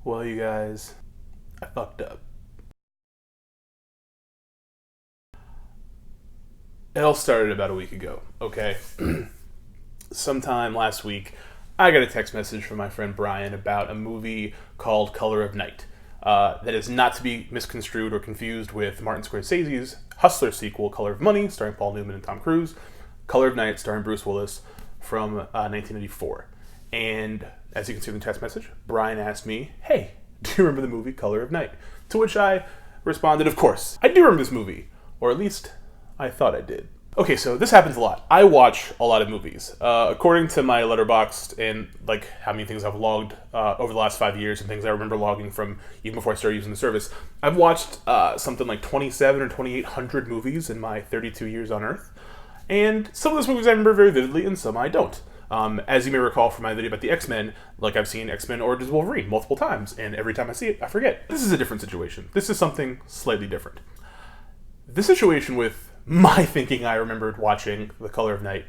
Well, you guys, I fucked up. It all started about a week ago, okay? Sometime last week, I got a text message from my friend Brian about a movie called Color of Night. That is not to be misconstrued or confused with Martin Scorsese's Hustler sequel, Color of Money, starring Paul Newman and Tom Cruise, Color of Night, starring Bruce Willis, from 1984. And as you can see in the text message, Brian asked me, hey, do you remember the movie Color of Night? To which I responded, of course, I do remember this movie. Or at least, I thought I did. Okay, so this happens a lot. I watch a lot of movies. According to my Letterboxd and like how many things I've logged over the last 5 years and things I remember logging from even before I started using the service, I've watched something like 27 or 2,800 movies in my 32 years on Earth. And some of those movies I remember very vividly and some I don't. As you may recall from my video about the X-Men, like I've seen X-Men Origins Wolverine multiple times, and every time I see it, I forget. This is a different situation. This is something slightly different. This situation with my thinking I remembered watching The Color of Night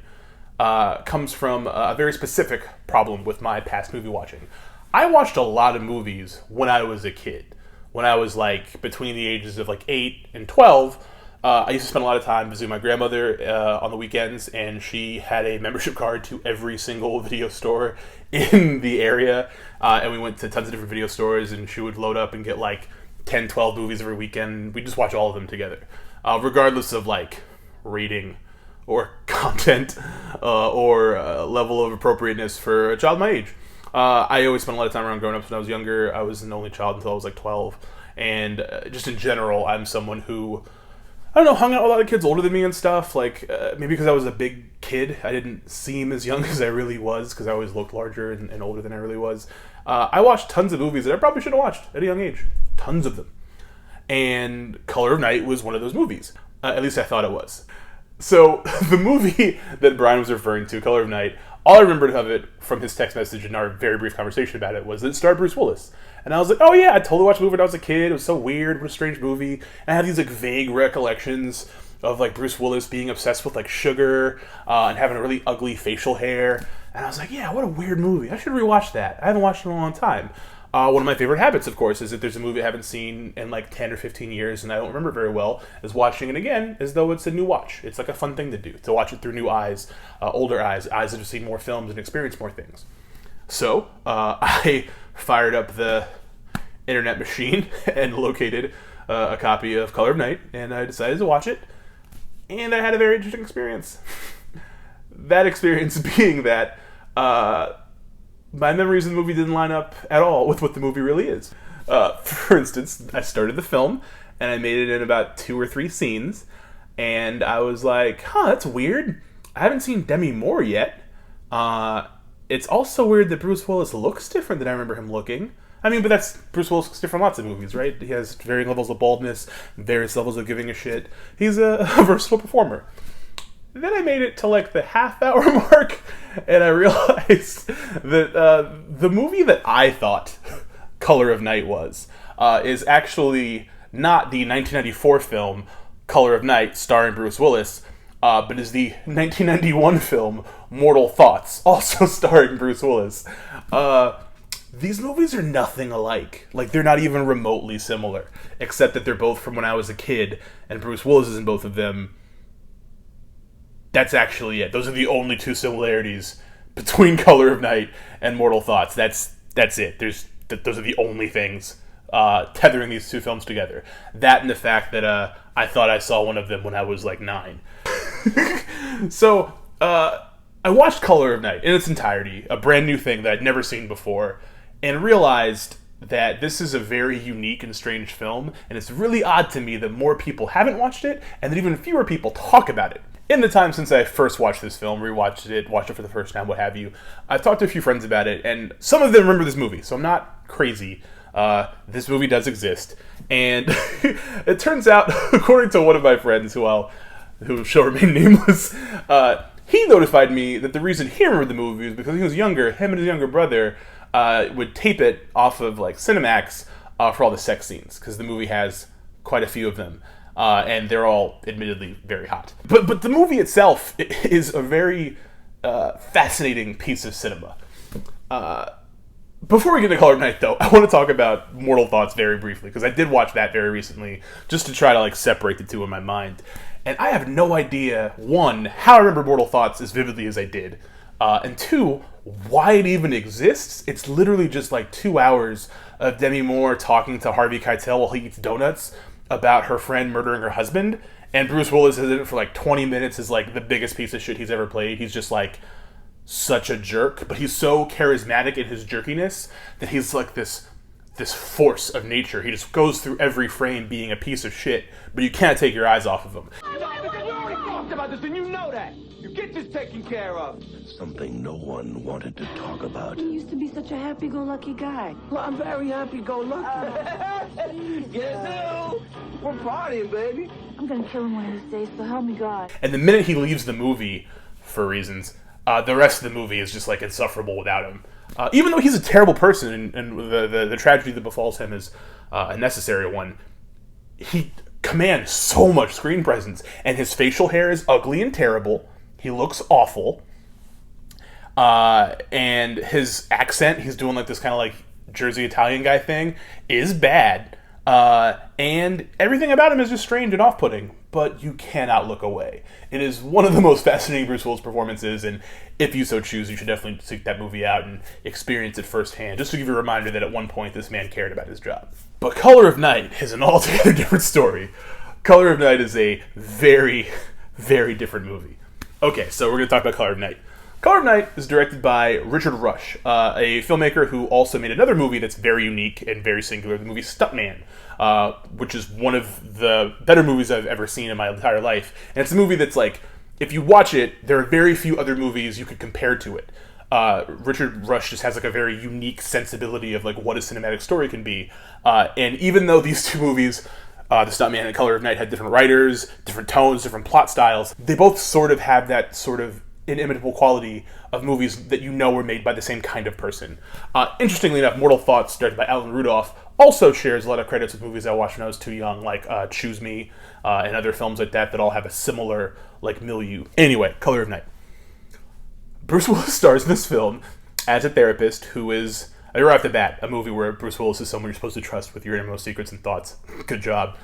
comes from a very specific problem with my past movie watching. I watched a lot of movies when I was a kid. When I was like between the ages of like 8 and 12, I used to spend a lot of time visiting my grandmother on the weekends, and she had a membership card to every single video store in the area, and we went to tons of different video stores, and she would load up and get like 10, 12 movies every weekend. We'd just watch all of them together, regardless of like rating or content or level of appropriateness for a child my age. I always spent a lot of time around grown-ups when I was younger. I was an only child until I was like 12, and just in general, I'm someone who, I don't know, hung out with a lot of kids older than me and stuff. Like, maybe because I was a big kid, I didn't seem as young as I really was, because I always looked larger and older than I really was. I watched tons of movies that I probably should have watched at a young age. Tons of them. And Color of Night was one of those movies. At least I thought it was. So, the movie that Brian was referring to, Color of Night, all I remembered of it from his text message and our very brief conversation about it was that it starred Bruce Willis. And I was like, oh yeah, I totally watched the movie when I was a kid. It was so weird. What a strange movie. And I had these like vague recollections of like Bruce Willis being obsessed with like sugar and having a really ugly facial hair. And I was like, yeah, what a weird movie. I should rewatch that. I haven't watched it in a long time. One of my favorite habits, of course, is that there's a movie I haven't seen in like 10 or 15 years and I don't remember very well, is watching it again as though it's a new watch. It's like a fun thing to do, to watch it through new eyes, older eyes that have seen more films and experienced more things. So, I fired up the internet machine and located a copy of Color of Night, and I decided to watch it, and I had a very interesting experience. That experience being that my memories of the movie didn't line up at all with what the movie really is. For instance, I started the film, and I made it in about 2 or 3 scenes, and I was like, that's weird. I haven't seen Demi Moore yet. It's also weird that Bruce Willis looks different than I remember him looking. I mean, but that's, Bruce Willis looks different in lots of movies, right? He has varying levels of baldness, various levels of giving a shit. He's a versatile performer. Then I made it to like the half-hour mark, and I realized that the movie that I thought Color of Night was is actually not the 1994 film Color of Night starring Bruce Willis, but is the 1991 film Mortal Thoughts, also starring Bruce Willis. These movies are nothing alike. Like, they're not even remotely similar, except that they're both from when I was a kid, and Bruce Willis is in both of them. That's actually it. Those are the only 2 similarities between Color of Night and Mortal Thoughts. That's it. Those are the only things tethering these 2 films together. That and the fact that I thought I saw one of them when I was like 9. So, I watched Color of Night in its entirety, a brand new thing that I'd never seen before, and realized that this is a very unique and strange film, and it's really odd to me that more people haven't watched it, and that even fewer people talk about it. In the time since I first watched this film, rewatched it, watched it for the first time, what have you, I've talked to a few friends about it, and some of them remember this movie, so I'm not crazy. This movie does exist, and it turns out, according to one of my friends, who shall remain nameless, he notified me that the reason he remembered the movie was because he was younger. Him and his younger brother would tape it off of like Cinemax for all the sex scenes, because the movie has quite a few of them. And they're all admittedly very hot. But the movie itself is a very fascinating piece of cinema. Before we get to Color of Night, though, I want to talk about Mortal Thoughts very briefly, because I did watch that very recently, just to try to, like, separate the two in my mind. And I have no idea, one, how I remember Mortal Thoughts as vividly as I did, and two, why it even exists. It's literally just, like, 2 hours of Demi Moore talking to Harvey Keitel while he eats donuts about her friend murdering her husband, and Bruce Willis is in it for, like, 20 minutes as, like, the biggest piece of shit he's ever played. He's just, like, such a jerk, but he's so charismatic in his jerkiness that he's like this force of nature. He just goes through every frame being a piece of shit, but you can't take your eyes off of him. We already talked about this and you know that. You get this taken care of. Something no one wanted to talk about. You used to be such a happy-go-lucky guy. Well, I'm very happy-go-lucky. Yes, do. We're partying, baby. I'm gonna kill him one of these days, so help me God. And the minute he leaves the movie, for reasons, the rest of the movie is just like insufferable without him. Even though he's a terrible person, and the tragedy that befalls him is a necessary one, he commands so much screen presence, and his facial hair is ugly and terrible. He looks awful, and his accent, he's doing like this kind of like Jersey Italian guy thing, is bad, and everything about him is just strange and off-putting, but you cannot look away. It is one of the most fascinating Bruce Willis performances, and if you so choose, you should definitely seek that movie out and experience it firsthand, just to give you a reminder that at one point this man cared about his job. But Color of Night is an altogether different story. Color of Night is a very, very different movie. Okay, so we're going to talk about Color of Night. Color of Night is directed by Richard Rush, a filmmaker who also made another movie that's very unique and very singular, the movie Stuntman, which is one of the better movies I've ever seen in my entire life. And it's a movie that's like, if you watch it, there are very few other movies you could compare to it. Richard Rush just has like a very unique sensibility of like what a cinematic story can be. And even though these two movies, The Stuntman and Color of Night, had different writers, different tones, different plot styles, they both sort of have that sort of inimitable quality of movies that you know were made by the same kind of person. Interestingly enough, Mortal Thoughts, directed by Alan Rudolph, also shares a lot of credits with movies I watched when I was too young, like Choose Me, and other films like that all have a similar like milieu. Anyway, Color of Night. Bruce Willis stars in this film as a therapist who is, right off the bat, a movie where Bruce Willis is someone you're supposed to trust with your innermost secrets and thoughts. Good job.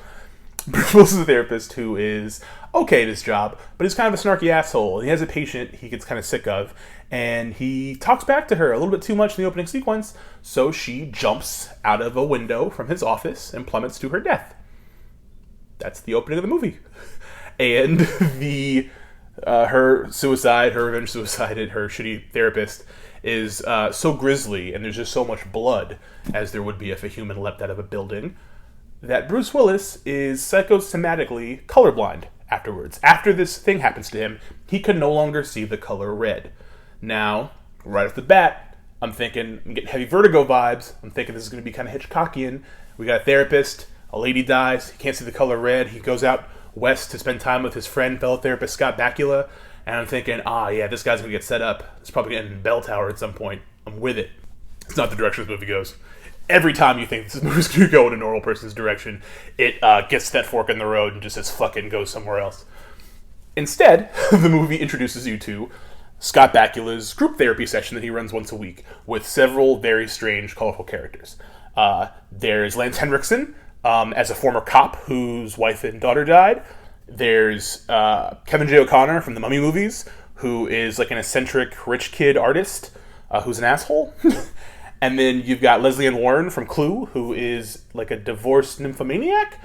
Bruce Willis is a therapist who is okay at his job, but he's kind of a snarky asshole. He has a patient he gets kind of sick of, and he talks back to her a little bit too much in the opening sequence, so she jumps out of a window from his office and plummets to her death. That's the opening of the movie. And her revenge suicide at her shitty therapist is so grisly, and there's just so much blood, as there would be if a human leapt out of a building, that Bruce Willis is psychosomatically colorblind afterwards. After this thing happens to him, he can no longer see the color red. Now, right off the bat, I'm getting heavy Vertigo vibes. I'm thinking this is going to be kind of Hitchcockian. We got a therapist, a lady dies, he can't see the color red, he goes out west to spend time with his fellow therapist Scott Bakula, and I'm thinking, this guy's going to get set up. It's probably going to end in Bell Tower at some point. I'm with it. It's not the direction this movie goes. Every time you think this movie's going to go in a normal person's direction, it gets that fork in the road and just says, fucking go somewhere else. Instead, the movie introduces you to Scott Bakula's group therapy session that he runs once a week with several very strange, colorful characters. There's Lance Henriksen as a former cop whose wife and daughter died. There's Kevin J. O'Connor from the Mummy movies, who is like an eccentric rich kid artist who's an asshole. And then you've got Leslie Ann Warren from Clue, who is like a divorced nymphomaniac.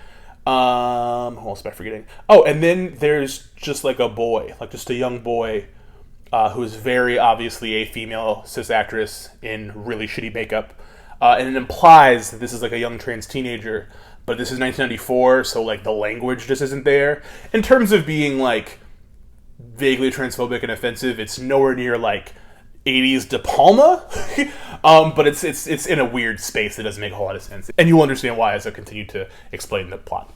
Who else am I forgetting? Oh, and then there's just like a boy, like just a young boy, who is very obviously a female cis actress in really shitty makeup. And it implies that this is like a young trans teenager, but this is 1994, so like the language just isn't there. In terms of being like vaguely transphobic and offensive, it's nowhere near like 80s De Palma, but it's in a weird space that doesn't make a whole lot of sense. And you'll understand why as I continue to explain the plot.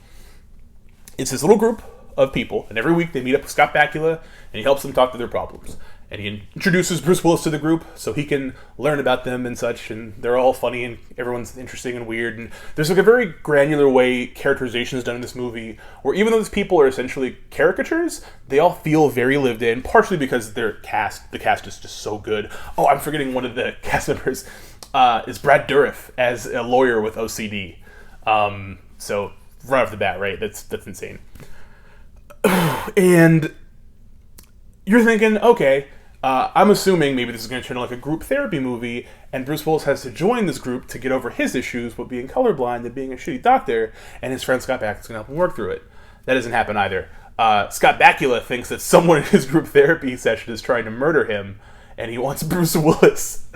It's this little group of people, and every week they meet up with Scott Bakula, and he helps them talk through their problems. and he introduces Bruce Willis to the group so he can learn about them and such, and they're all funny and everyone's interesting and weird, and there's like a very granular way characterization is done in this movie, where even though these people are essentially caricatures, they all feel very lived in, partially because the cast is just so good. Oh, I'm forgetting one of the cast members is Brad Dourif as a lawyer with OCD. So right off the bat, right, that's insane. And you're thinking, okay, I'm assuming maybe this is going to turn into like a group therapy movie, and Bruce Willis has to join this group to get over his issues with being colorblind and being a shitty doctor, and his friend Scott Bakula's going to help him work through it. That doesn't happen either. Scott Bakula thinks that someone in his group therapy session is trying to murder him, and he wants Bruce Willis,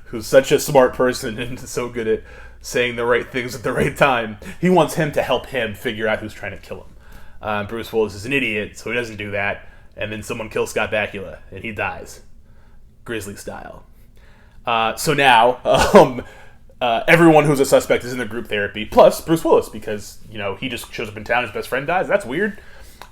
who's such a smart person and so good at saying the right things at the right time, he wants him to help him figure out who's trying to kill him. Bruce Willis is an idiot, so he doesn't do that. And then someone kills Scott Bakula, and he dies. Grizzly style. So now, everyone who's a suspect is in the group therapy, plus Bruce Willis, because, he just shows up in town, his best friend dies, that's weird.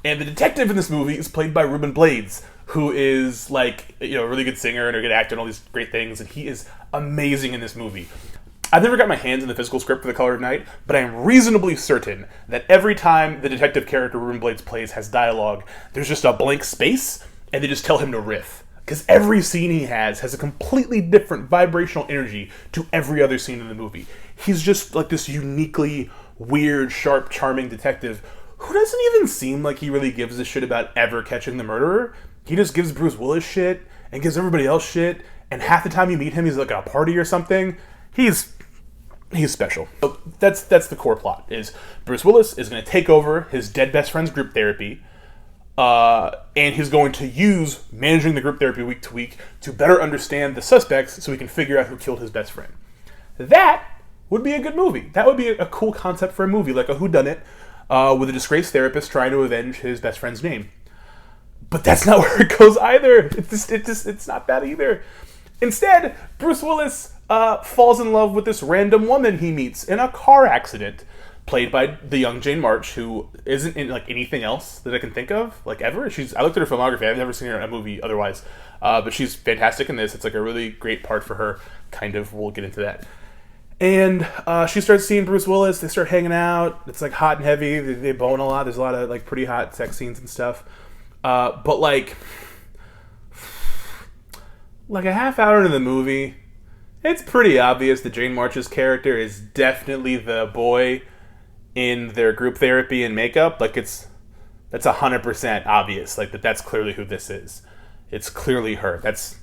And the detective in this movie is played by Ruben Blades, who is, a really good singer and a good actor and all these great things, and he is amazing in this movie. I've never got my hands on the physical script for The Color of Night, but I am reasonably certain that every time the detective character Ruben Blades plays has dialogue, there's just a blank space, and they just tell him to riff. Because every scene he has a completely different vibrational energy to every other scene in the movie. He's just like this uniquely weird, sharp, charming detective who doesn't even seem like he really gives a shit about ever catching the murderer. He just gives Bruce Willis shit, and gives everybody else shit, and half the time you meet him, he's like at a party or something. He's special. So that's the core plot, is Bruce Willis is going to take over his dead best friend's group therapy, and he's going to use managing the group therapy week to week to better understand the suspects so he can figure out who killed his best friend. That would be a good movie. That would be a cool concept for a movie, like a whodunit, with a disgraced therapist trying to avenge his best friend's name. But that's not where it goes either. It's not that either. Instead, Bruce Willis falls in love with this random woman he meets in a car accident, played by the young Jane March, who isn't in anything else that I can think of, ever. I looked at her filmography. I've never seen her in a movie otherwise, but she's fantastic in this. It's a really great part for her. Kind of. We'll get into that. And she starts seeing Bruce Willis. They start hanging out. It's hot and heavy. They bone a lot. There's a lot of pretty hot sex scenes and stuff. But a half hour into the movie, it's pretty obvious that Jane March's character is definitely the boy in their group therapy and makeup. That's 100% obvious. That's clearly who this is. It's clearly her. That's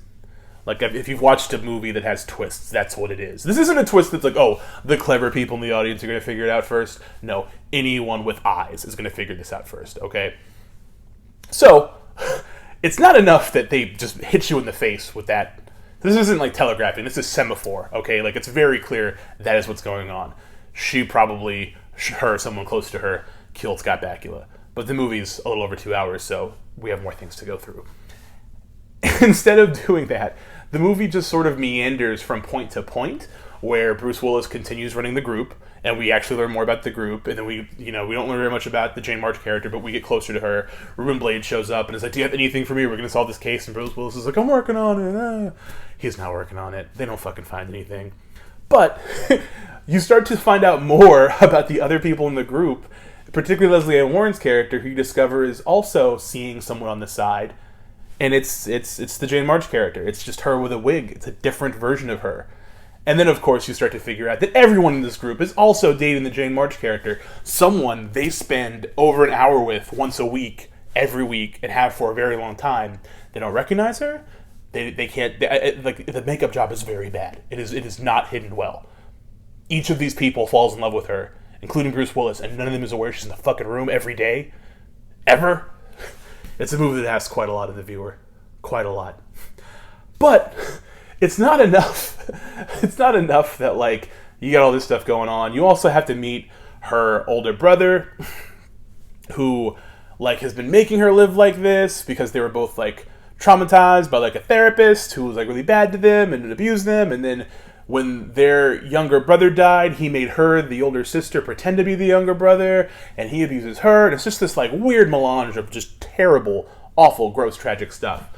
if you've watched a movie that has twists, that's what it is. This isn't a twist that's the clever people in the audience are going to figure it out first. No, anyone with eyes is going to figure this out first, okay? So, it's not enough that they just hit you in the face with that. This isn't telegraphing. This is semaphore, okay? It's very clear that is what's going on. She probably, someone close to her, killed Scott Bakula. But the movie's a little over 2 hours, so we have more things to go through. Instead of doing that, the movie just sort of meanders from point to point, where Bruce Willis continues running the group, and we actually learn more about the group, and then we don't learn very much about the Jane March character, but we get closer to her. Ruben Blades shows up and is like, do you have anything for me? We're going to solve this case. And Bruce Willis is like, I'm working on it. He's not working on it. They don't fucking find anything. But you start to find out more about the other people in the group, particularly Leslie Ann Warren's character, who you discover is also seeing someone on the side. And it's the Jane March character. It's just her with a wig. It's a different version of her. And then, of course, you start to figure out that everyone in this group is also dating the Jane March character. Someone they spend over an hour with once a week, every week, and have for a very long time. They don't recognize her. They can't... the makeup job is very bad. It is not hidden well. Each of these people falls in love with her, including Bruce Willis, and none of them is aware she's in the fucking room every day. Ever. It's a movie that asks quite a lot of the viewer. Quite a lot. But... It's not enough. It's not enough that, you got all this stuff going on. You also have to meet her older brother, who, has been making her live like this because they were both, traumatized by, a therapist who was, really bad to them and abused them. And then when their younger brother died, he made her, the older sister, pretend to be the younger brother, and he abuses her. And it's just this, weird melange of just terrible, awful, gross, tragic stuff.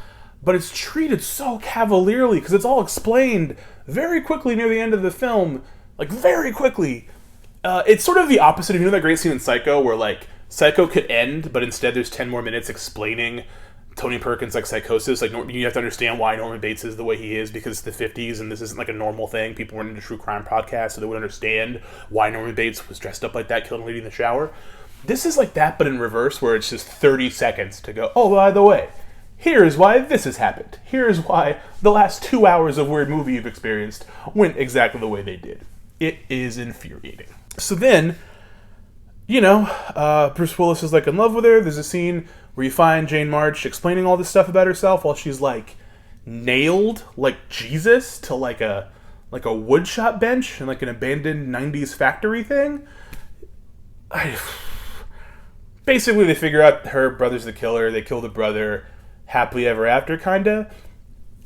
but it's treated so cavalierly because it's all explained very quickly near the end of the film, like very quickly. It's sort of the opposite of, you know, that great scene in Psycho where like Psycho could end, but instead there's 10 more minutes explaining Tony Perkins' like psychosis. Like, you have to understand why Norman Bates is the way he is because it's the 50s and this isn't like a normal thing. People weren't into true crime podcasts, so they would understand why Norman Bates was dressed up like that, killing a lady in the shower. This is like that, but in reverse, where it's just 30 seconds to go, oh, by the way, here's why this has happened. Here's why the last 2 hours of weird movie you've experienced went exactly the way they did. It is infuriating. So then, you know, Bruce Willis is like in love with her. There's a scene where you find Jane March explaining all this stuff about herself while she's like nailed like Jesus to like a woodshop bench in like an abandoned 90s factory thing. Basically, they figure out her brother's the killer. They kill the brother. Happily ever after, kinda.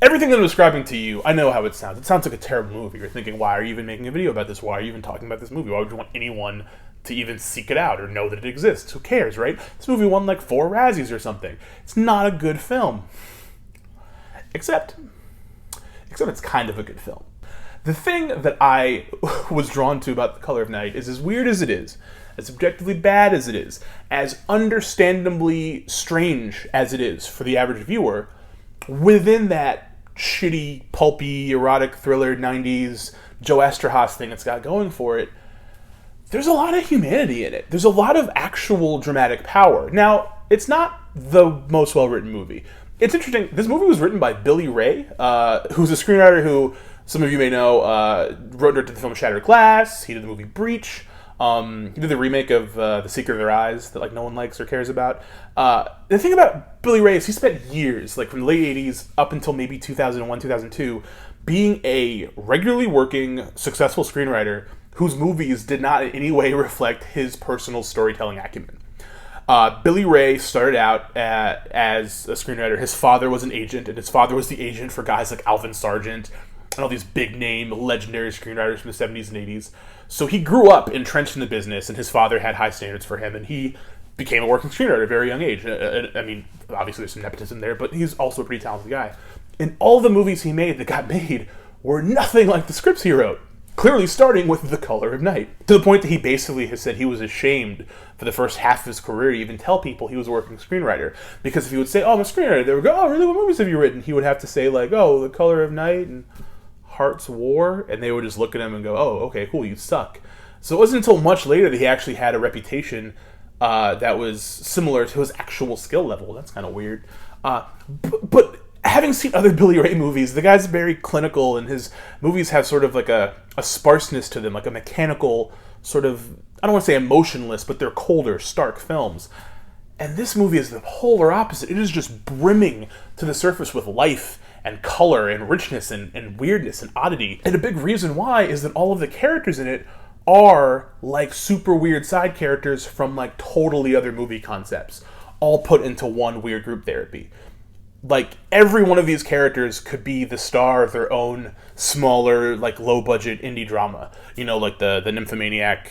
Everything that I'm describing to you, I know how it sounds. It sounds like a terrible movie. You're thinking, why are you even making a video about this? Why are you even talking about this movie? Why would you want anyone to even seek it out or know that it exists? Who cares, right? This movie won like 4 Razzies or something. It's not a good film. Except it's kind of a good film. The thing that I was drawn to about The Color of Night is, as weird as it is, as objectively bad as it is, as understandably strange as it is for the average viewer, within that shitty, pulpy, erotic thriller 90s Joe Esterhaas thing it's got going for it, there's a lot of humanity in it. There's a lot of actual dramatic power. Now, it's not the most well-written movie. It's interesting. This movie was written by Billy Ray, who's a screenwriter who, some of you may know, wrote and directed the film Shattered Glass. He did the movie Breach. He did the remake of The Secret of Their Eyes that like no one likes or cares about. The thing about Billy Ray is he spent years, like from the late 80s up until maybe 2001, 2002, being a regularly working, successful screenwriter whose movies did not in any way reflect his personal storytelling acumen. Billy Ray started out as a screenwriter. His father was an agent, and his father was the agent for guys like Alvin Sargent and all these big-name, legendary screenwriters from the 70s and 80s. So he grew up entrenched in the business, and his father had high standards for him, and he became a working screenwriter at a very young age. I mean, obviously there's some nepotism there, but he's also a pretty talented guy. And all the movies he made that got made were nothing like the scripts he wrote. Clearly starting with The Color of Night. To the point that he basically has said he was ashamed for the first half of his career to even tell people he was a working screenwriter. Because if he would say, oh, I'm a screenwriter, they would go, oh, really, what movies have you written? He would have to say, like, oh, The Color of Night and Heart's War. And they would just look at him and go, oh, okay, cool, you suck. So it wasn't until much later that he actually had a reputation that was similar to his actual skill level. That's kind of weird. But having seen other Billy Ray movies, the guy's very clinical, and his movies have sort of like a sparseness to them, like a mechanical sort of, I don't want to say emotionless, but they're colder, stark films. And this movie is the polar opposite. It is just brimming to the surface with life and color and richness and weirdness and oddity. And a big reason why is that all of the characters in it are like super weird side characters from like totally other movie concepts, all put into one weird group therapy. Like, every one of these characters could be the star of their own smaller, like, low-budget indie drama. You know, like the nymphomaniac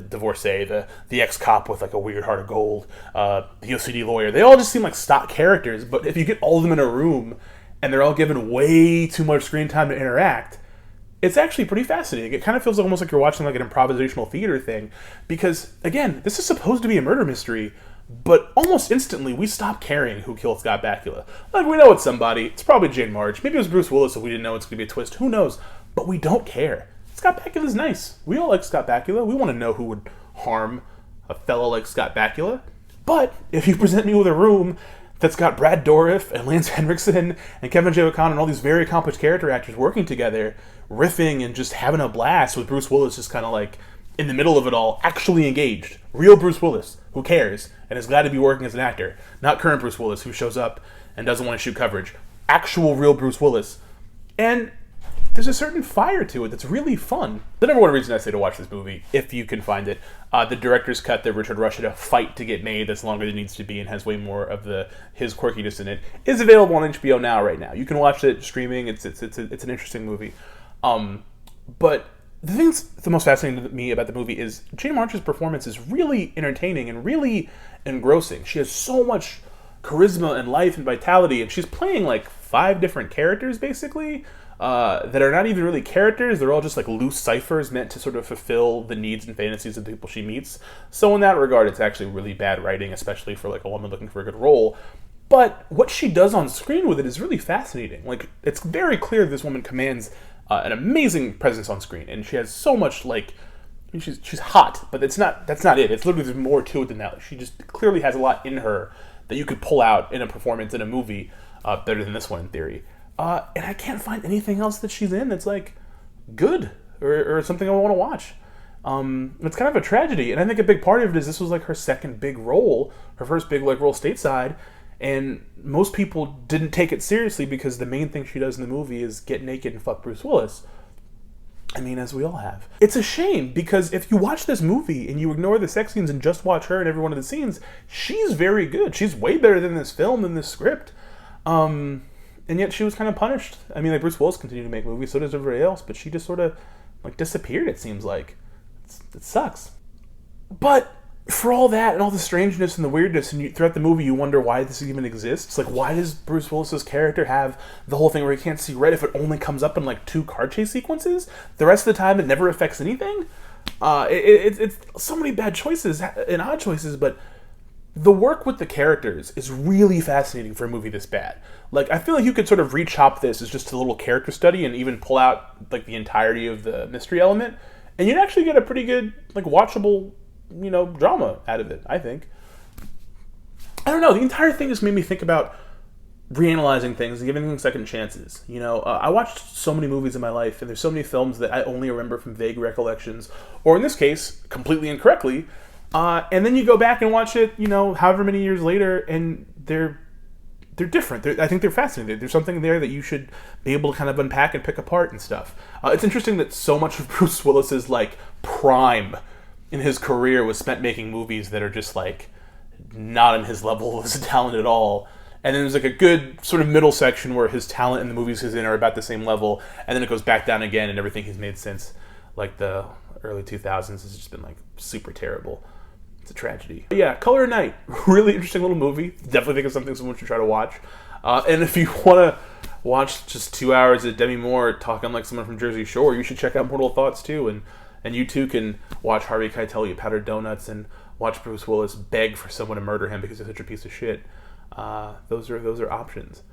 divorcee, the ex-cop with, like, a weird heart of gold, the OCD lawyer. They all just seem like stock characters, but if you get all of them in a room and they're all given way too much screen time to interact, it's actually pretty fascinating. It kind of feels almost like you're watching, like, an improvisational theater thing. Because, again, this is supposed to be a murder mystery, but almost instantly, we stop caring who killed Scott Bakula. Like, we know it's somebody. It's probably Jane March. Maybe it was Bruce Willis if we didn't know it's going to be a twist. Who knows? But we don't care. Scott Bakula's nice. We all like Scott Bakula. We want to know who would harm a fellow like Scott Bakula. But if you present me with a room that's got Brad Dourif and Lance Henriksen and Kevin J. O'Connor and all these very accomplished character actors working together, riffing and just having a blast with Bruce Willis just kind of like in the middle of it all, actually engaged. Real Bruce Willis, who cares and is glad to be working as an actor. Not current Bruce Willis, who shows up and doesn't want to shoot coverage. Actual real Bruce Willis. And there's a certain fire to it that's really fun. The number one reason I say to watch this movie, if you can find it, the director's cut that Richard Rush had to fight to get made that's longer than it needs to be and has way more of his quirkiness in it, is available on HBO Now right now. You can watch it streaming. It's an interesting movie. But the thing that's the most fascinating to me about the movie is Jane March's performance is really entertaining and really engrossing. She has so much charisma and life and vitality, and she's playing like 5 different characters, basically, that are not even really characters. They're all just like loose ciphers meant to sort of fulfill the needs and fantasies of the people she meets. So in that regard, it's actually really bad writing, especially for like a woman looking for a good role. But what she does on screen with it is really fascinating. Like, it's very clear this woman commands an amazing presence on screen, and she has so much, like, I mean, she's hot, but that's not it. It's literally, there's more to it than that. She just clearly has a lot in her that you could pull out in a performance in a movie better than this one, in theory. And I can't find anything else that she's in that's, like, good or something I want to watch. It's kind of a tragedy, and I think a big part of it is this was, like, her second big role, her first big, like, role stateside. And most people didn't take it seriously because the main thing she does in the movie is get naked and fuck Bruce Willis. I mean, as we all have. It's a shame, because if you watch this movie and you ignore the sex scenes and just watch her in every one of the scenes, she's very good. She's way better than this film, than this script. And yet she was kind of punished. I mean, like, Bruce Willis continued to make movies, so does everybody else, but she just sort of, like, disappeared, it seems like. It sucks. But for all that and all the strangeness and the weirdness, and throughout the movie you wonder why this even exists. Like, why does Bruce Willis's character have the whole thing where he can't see red if it only comes up in like 2 car chase sequences? The rest of the time it never affects anything. It's so many bad choices and odd choices, but the work with the characters is really fascinating for a movie this bad. Like, I feel like you could sort of re-chop this as just a little character study and even pull out like the entirety of the mystery element, and you'd actually get a pretty good, like, watchable, you know, drama out of it, I think. I don't know, the entire thing just made me think about reanalyzing things and giving things second chances. You know, I watched so many movies in my life, and there's so many films that I only remember from vague recollections, or in this case, completely incorrectly, and then you go back and watch it, you know, however many years later, and they're different. I think they're fascinating. There's something there that you should be able to kind of unpack and pick apart and stuff. It's interesting that so much of Bruce Willis's, like, prime in his career was spent making movies that are just, like, not on his level of talent at all. And then there's, like, a good sort of middle section where his talent and the movies he's in are about the same level, and then it goes back down again, and everything he's made since, like, the early 2000s has just been, like, super terrible. It's a tragedy. But yeah, Color of Night. Really interesting little movie. Definitely think it's something someone should try to watch. And if you want to watch just 2 hours of Demi Moore talking like someone from Jersey Shore, you should check out Mortal Thoughts too, and you too can watch Harvey Keitel eat powdered donuts and watch Bruce Willis beg for someone to murder him because he's such a piece of shit. Those are options.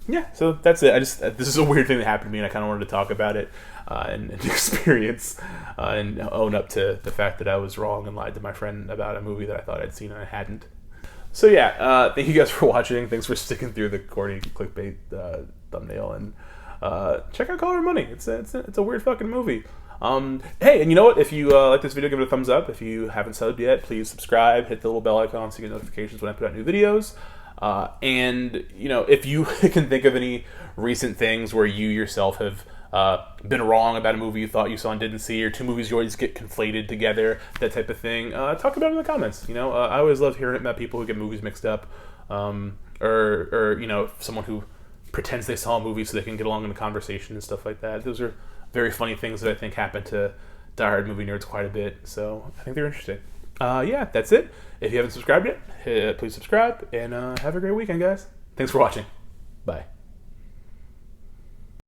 Yeah, so that's it. This is a weird thing that happened to me, and I kind of wanted to talk about it and experience and own up to the fact that I was wrong and lied to my friend about a movie that I thought I'd seen and I hadn't. So yeah, thank you guys for watching. Thanks for sticking through the corny clickbait thumbnail, and check out Color of Money. It's a weird fucking movie. Hey, and you know what? If you like this video, give it a thumbs up. If you haven't subbed yet, please subscribe. Hit the little bell icon so you get notifications when I put out new videos. And, you know, if you can think of any recent things where you yourself have been wrong about a movie you thought you saw and didn't see, or 2 movies you always get conflated together, that type of thing, talk about it in the comments. You know, I always love hearing about people who get movies mixed up, or you know, someone who pretends they saw a movie so they can get along in the conversation and stuff like that. Those are very funny things that I think happen to diehard movie nerds quite a bit, so I think they're interesting. Yeah, that's it. If you haven't subscribed yet, please subscribe, and have a great weekend, guys. Thanks for watching. Bye.